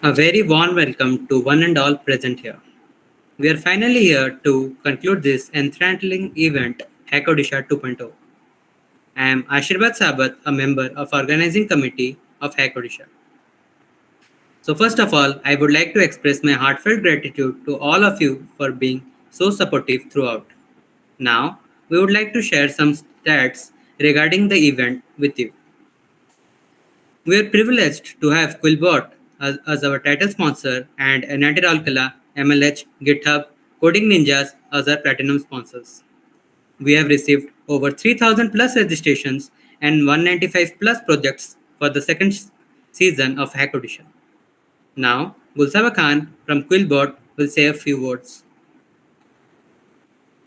A very warm welcome to one and all present here. We are finally here to conclude this enthralling event, Hackodisha 2.0. I am Ashirvad Sabat, a member of organizing committee of Hackodisha. So first of all, I would like to express my heartfelt gratitude to all of you for being so supportive throughout. Now, we would like to share some stats regarding the event with you. We are privileged to have QuillBot as our title sponsor and United Alcala, MLH, GitHub, Coding Ninjas as our platinum sponsors. We have received over 3,000 plus registrations and 195 plus projects for the second season of Hackodisha. Now, Gulsaba Khan from QuillBot will say a few words.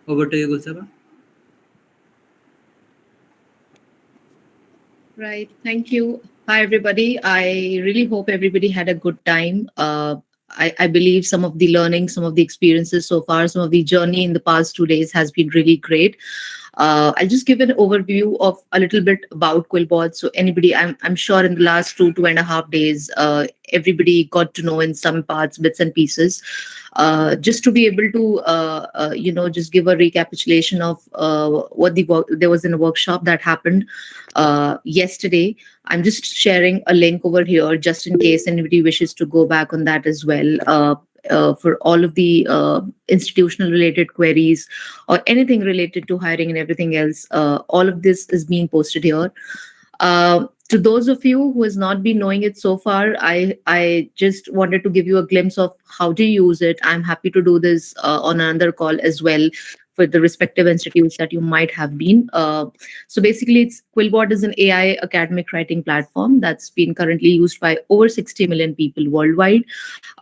Over to you, Gulsaba. Right. Thank you. Hi, everybody. I really hope everybody had a good time. I believe some of the learning, some of the experiences so far, some of the journey in the past 2 days has been really great. I'll just give an overview of a little bit about QuillBot. So anybody, I'm sure in the last 2.5 days, everybody got to know in some parts, bits and pieces. Just to be able to, just give a recapitulation of what there was in a workshop that happened yesterday. I'm just sharing a link over here just in case anybody wishes to go back on that as well. For all of the institutional related queries or anything related to hiring and everything else, all of this is being posted here. To those of you who has not been knowing it so far, I just wanted to give you a glimpse of how to use it. I'm happy to do this on another call as well for the respective institutes that you might have been. So basically, QuillBot is an AI academic writing platform that's been currently used by over 60 million people worldwide.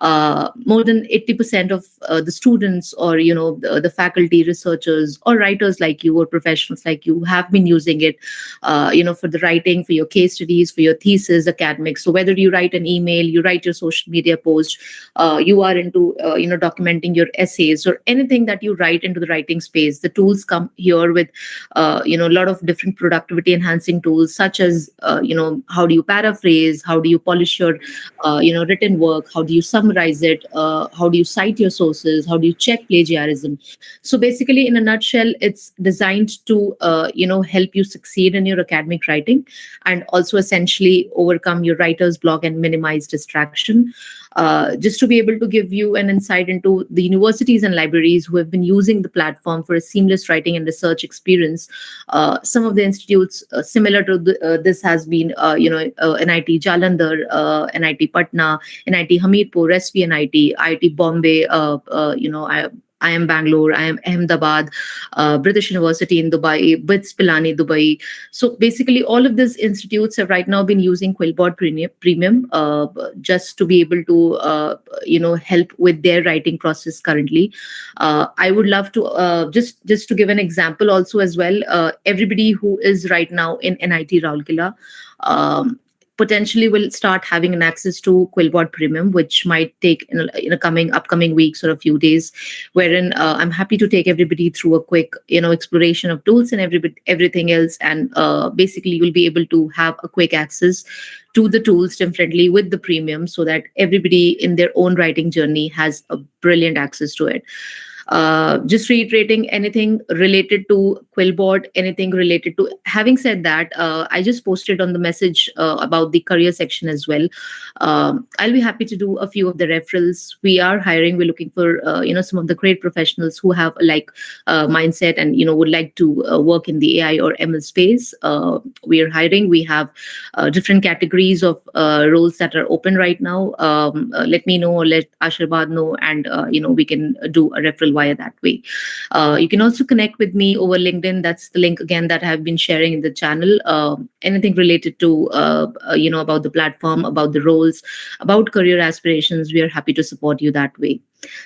More than 80% of the students or the faculty, researchers, or writers like you or professionals like you have been using it, for the writing, for your case studies, for your thesis, academics. So whether you write an email, you write your social media post, you are into documenting your essays or anything that you write into the writing space, the tools come here with a lot of different productivity enhancing tools, such as how do you paraphrase, how do you polish your written work, how do you summarize it, how do you cite your sources, how do you check plagiarism. So basically, in a nutshell, it's designed to help you succeed in your academic writing and also essentially overcome your writer's block and minimize distraction. Just to be able to give you an insight into the universities and libraries who have been using the platform for a seamless writing and research experience. Some of the institutes similar to this has been, NIT Jalandhar, NIT Patna, NIT Hamirpur, SV NIT, IIT Bombay, I am Bangalore, I am Ahmedabad, British University in Dubai, BITS Pilani, Dubai. So basically, all of these institutes have right now been using QuillBot Premium just to be able to, help with their writing process currently. I would love to just to give an example also as well. Everybody who is right now in NIT Rourkela, potentially will start having an access to QuillBot Premium, which might take in a upcoming weeks or a few days, wherein I'm happy to take everybody through a quick exploration of tools and everything else, and basically you'll be able to have a quick access to the tools differently with the premium, so that everybody in their own writing journey has a brilliant access to it. Just reiterating, anything related to QuillBot, anything related to, having said that, I just posted on the message about the career section as well. I'll be happy to do a few of the referrals. We are hiring, we're looking for some of the great professionals who have mindset and would like to work in the AI or ML space. We are hiring. We have different categories of roles that are open right now. Let me know or let Ashirvad know, and we can do a referral via that way. You can also connect with me over LinkedIn. That's the link again that I have been sharing in the channel. Anything related to about the platform, about the roles, about career aspirations, we are happy to support you that way.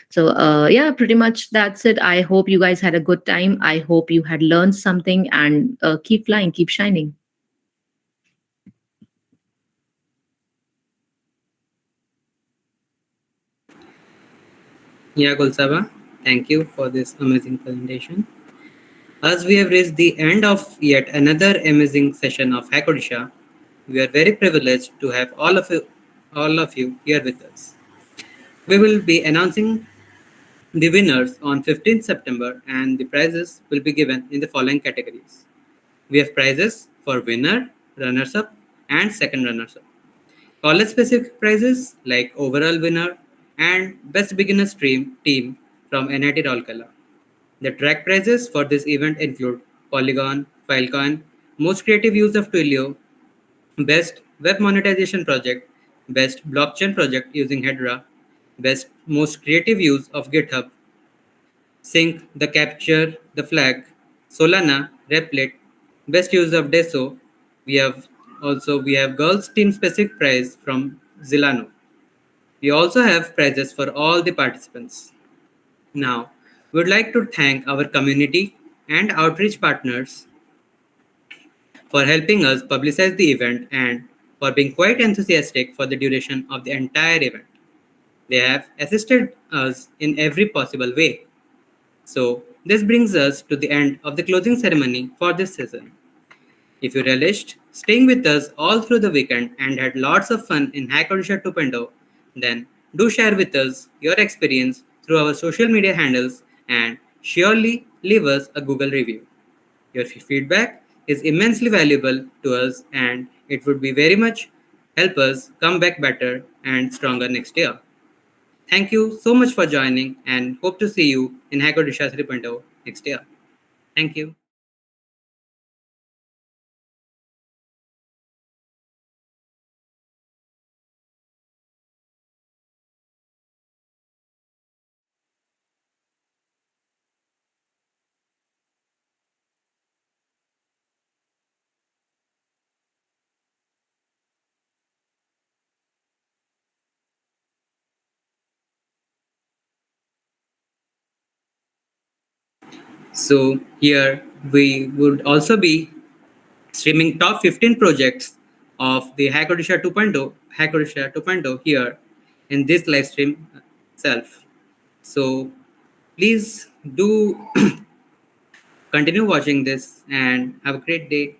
So yeah, pretty much that's it. I hope you guys had a good time. I hope you had learned something, and keep flying, keep shining. Yeah, Gulsaba, thank you for this amazing presentation. As we have reached the end of yet another amazing session of Hackodisha, we are very privileged to have all of you here with us. We will be announcing the winners on 15th September and the prizes will be given in the following categories. We have prizes for winner, runners up, and second runners up. College specific prizes like overall winner and best beginner stream team from NIT Rourkela. The track prizes for this event include Polygon, Filecoin, most creative use of Twilio, best web monetization project, best blockchain project using Hedera, best most creative use of GitHub, Sync, the capture, the flag, Solana, Replit, best use of Deso. We have girls team specific prize from Zilano. We also have prizes for all the participants. Now, we would like to thank our community and outreach partners for helping us publicize the event and for being quite enthusiastic for the duration of the entire event. They have assisted us in every possible way. So, this brings us to the end of the closing ceremony for this season. If you relished staying with us all through the weekend and had lots of fun in Hackodisha 2.0, then do share with us your experience through our social media handles and surely leave us a Google review. Your feedback is immensely valuable to us and it would be very much help us come back better and stronger next year. Thank you so much for joining and hope to see you in Hackodisha 3.0 next year. Thank you. So here we would also be streaming top 15 projects of the Hackodisha 2.0 here in this live stream itself. So please do continue watching this and have a great day.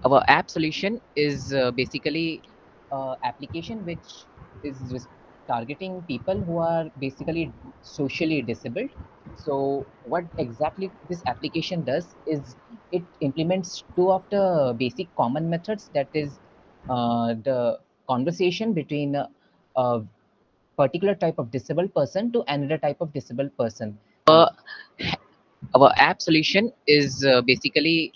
Our app solution is basically application which is targeting people who are basically socially disabled. So what exactly this application does is it implements two of the basic common methods, that is the conversation between a particular type of disabled person to another type of disabled person. Our app solution is basically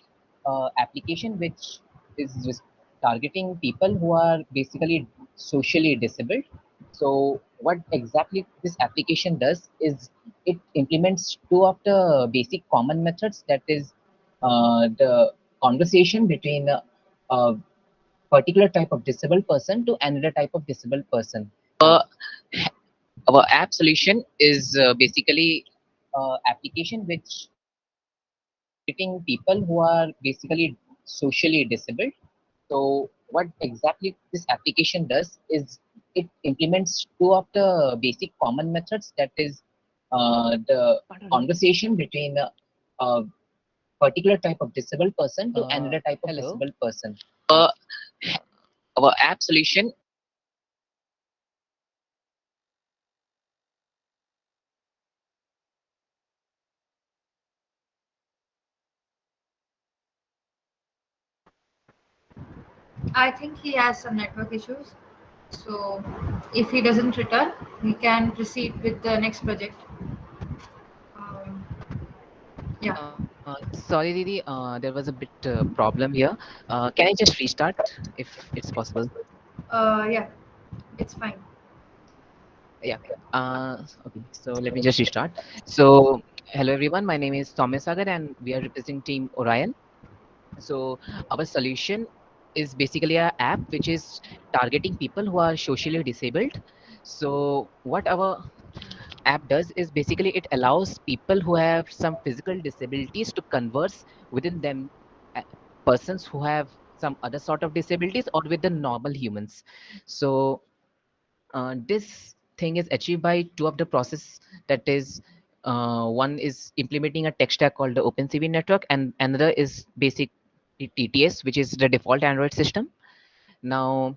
application which is targeting people who are basically socially disabled. So what exactly this application does is it implements two of the basic common methods, that is the conversation between a particular type of disabled person to another type of disabled person. Our app solution is basically application which targeting people who are basically socially disabled. So what exactly this application does is it implements two of the basic common methods, that is the conversation between a particular type of disabled person to another type of Hello. disabled person. Uh, our app solution. I think he has some network issues. So if he doesn't return, we can proceed with the next project. Um, yeah. Sorry, Didi, there was a bit problem here. Can I just restart if it's possible? Yeah, it's fine. Yeah. Okay, so let me just restart. So, hello everyone, my name is Thomas Sagar and we are representing Team Orion. So, our solution is basically a app which is targeting people who are socially disabled. So, what our app does is basically it allows people who have some physical disabilities to converse within them, uh, persons who have some other sort of disabilities or with the normal humans. So this thing is achieved by two of the process, that is one is implementing a tech stack called the OpenCV network and another is basic TTS, which is the default Android system. Now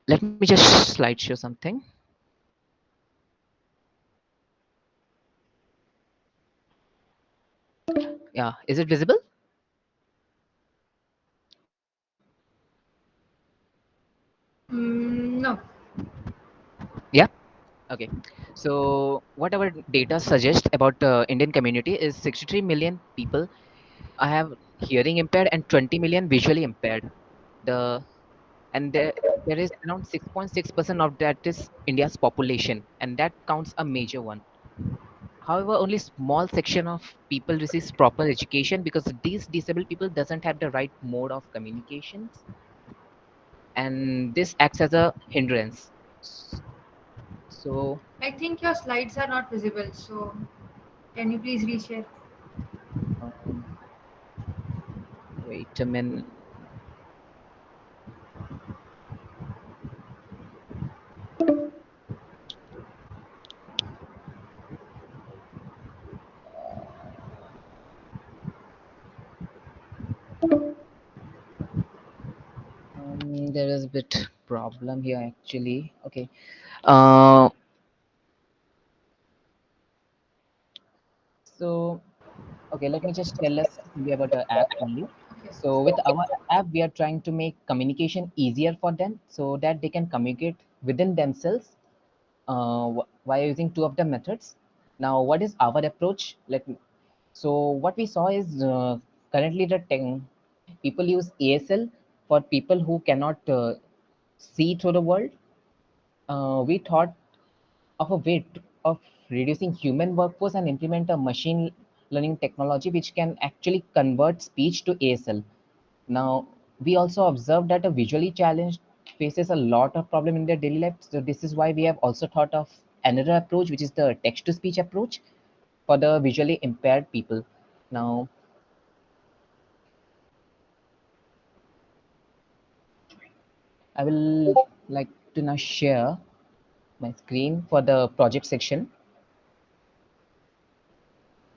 let me just slide show something. Yeah, is it visible? No. Yeah. Okay. So what our data suggests about the Indian community is 63 million people have hearing impaired and 20 million visually impaired. The and there is around 6.6% of that is India's population, and that counts a major one. However, only small section of people receives proper education because these disabled people doesn't have the right mode of communications, and this acts as a hindrance. So I think your slides are not visible. So can you please reshare? um, wait a minute. There is a bit problem here actually. Okay. Uh, so okay, let me just tell us about the app only. Okay. So with our app, we are trying to make communication easier for them so that they can communicate within themselves while using two of the methods. Now, what is our approach? So what we saw is currently people use ASL for people who cannot see through the world. We thought of a of reducing human workforce and implement a machine learning technology which can actually convert speech to ASL. Now, we also observed that a visually challenged faces a lot of problem in their daily life. So this is why we have also thought of another approach, which is the text to speech approach for the visually impaired people. Now, I will like to now share my screen for the project section.